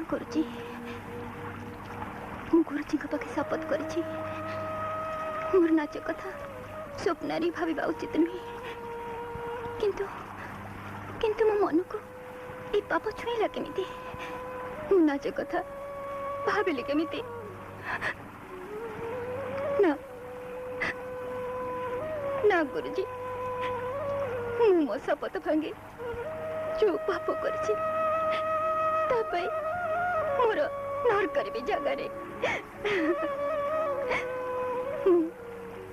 गुरुजी पाखे शपथ कर मोर नाच कथा स्वप्न भाव उचित नुहे किंतु किंतु मो मन को ये पाप छुईला केमिति मो नाच कथा भाविली केमिति ना ना गुरुजी मो शपथ भांगी जो पाप कर मोर नरकर भी जगह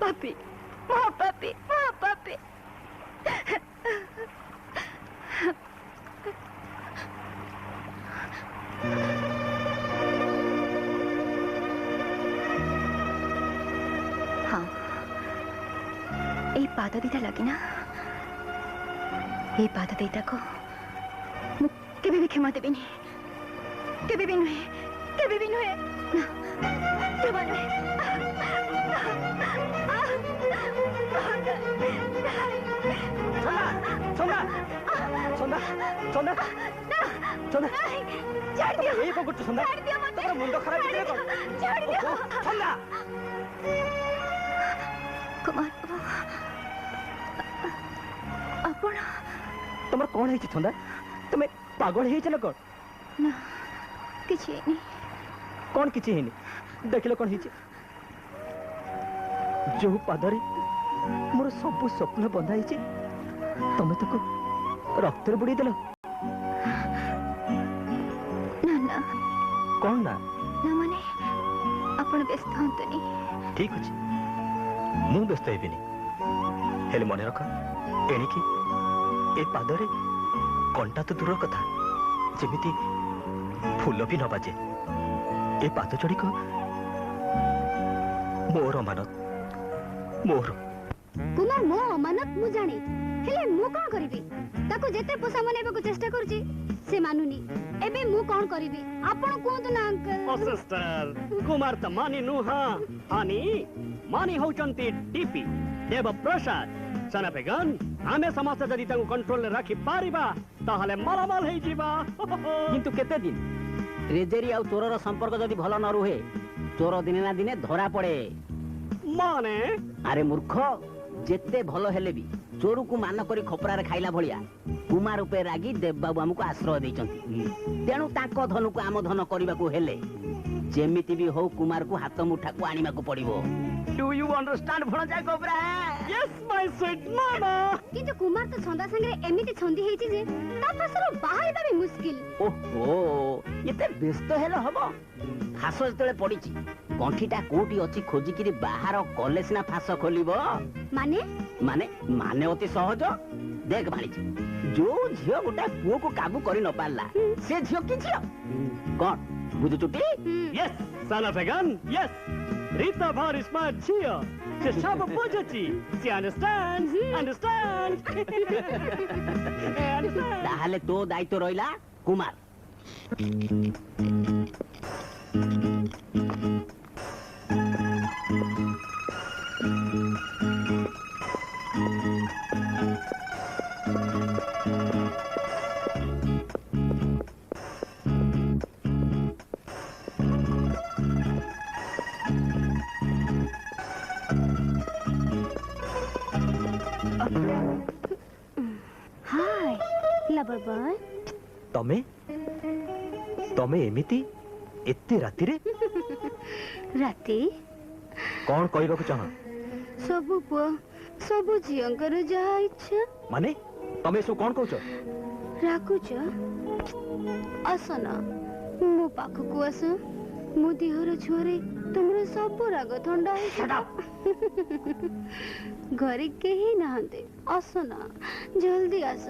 पापी पापी पापी हाँ ये पाद दीटा लगी ना ये पाद दीटा को केबे भी क्षमा देवी केबे भी नुहे केबे भी नुहे जमा नुहे चंदा चंदा चंदा चंदा छोड़ दियो ये को कुछ चंदा छोड़ दियो मत तोरा मुंडो खराब करे को छोड़ दियो चंदा कुमार आपण तमर कोन है चंदा तमे पागल है चलो कोन ना किछि नहीं कोन किछि हेनी देखिलो कोन हिची जो पादरी मोर सब स्वप्न बंधा हिची तमे तो रक्त रे बुड़ी देलो ना ना कोन ना ना माने आपण व्यस्त हंतनी ठीक अछि मु व्यस्त हेबिनी हेले मने रख एणिकी ए पादरे कंटा तो दूर कथा जेमिति फूल भी न बाजे ए पाद चढ़ी को मोर अमानत मोर कुमार मो अमानत मु जाने हेले मु कोन करबी ताको जेते पोसा मनेबा को चेष्टा करछि से मानुनी एबे मु कोन करबी आपण कोंत ना अंकल सिस्टर कुमार त मानी नु हां हानी मानी होचंती टीपी देव प्रसाद सना बेगन आमे समस्त जदि ताको कंट्रोल रे राखी पारिबा ताहले मालामाल हे जीवा किंतु केते दिन ट्रेजेरी आ चोरर संपर्क जदि भल न रुहे चोर दिने ना दिने धरा पड़े माने अरे मूर्ख जेते भलो हेले भी चोरू को मान करी खपरारे खाइला भलिया कुमार उपे रागी देव बाबू हमको आश्रय दैचंती तेणु ताको धन को आम धन करबा को हेले जेमिति भी हो कुमार को हाथ मुठा को आनिमा को पड़िबो डू यू अंडरस्टैंड भणजा कोबरा यस माय स्वीट मामा କିନ୍ତୁ କୁମାର ତ ଛନ୍ଦା ସାଙ୍ଗରେ ଏମିତି ଛନ୍ଦି ହେଇଛି ଯେ ତା ପାଖରୁ ବାହାରିବା ବି ମୁସ୍କିଲ। ओहो एते व्यस्त हेलो हबो फास जतले पडिची गंठीटा कोठी अछि खोजी किरी बाहर कले सिना फास खोलिबो ମାନେ माने माने अति सहज देख भाणीजी जो झियो गोटा पुओ को काबू करी न पारला से झियो की झियो कोन बुझु चुटी yes son of a gun yes Rita very smart here she sharp budgety she understands understand ताहाले तो दायित्व रहिला कुमार ହାଏ ଲଭର ବୟ ତମେ ତମେ ଏମିତି ଏତେ ରାତିରେ ରାତି କଣ କହିବାକୁ ଚାହ ସବୁ ପୁଅ ସବୁ ଝିଅଙ୍କର ଯାହା ଇଚ୍ଛା ମାନେ ତମେ ଏସବୁ କଣ କହୁଛ ରାଗୁଛ ଆସ ନା ମୋ ପାଖକୁ ଆସ ମୋ ଦେହର ଛୁଆରେ ତୁମର ସବୁ ରାଗ ଥଣ୍ଡା ହେଇଯିବ ଘରେ କେହି ନାହାନ୍ତି ଆସ ନା ଜଲ୍ଦି ଆସ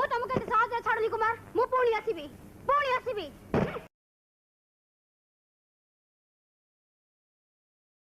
ମୁଁ ତମକୁ ଏତେ ସହଜରେ ଛାଡୁନି କୁମାର ମୁଁ ପୁଣି ଆସିବି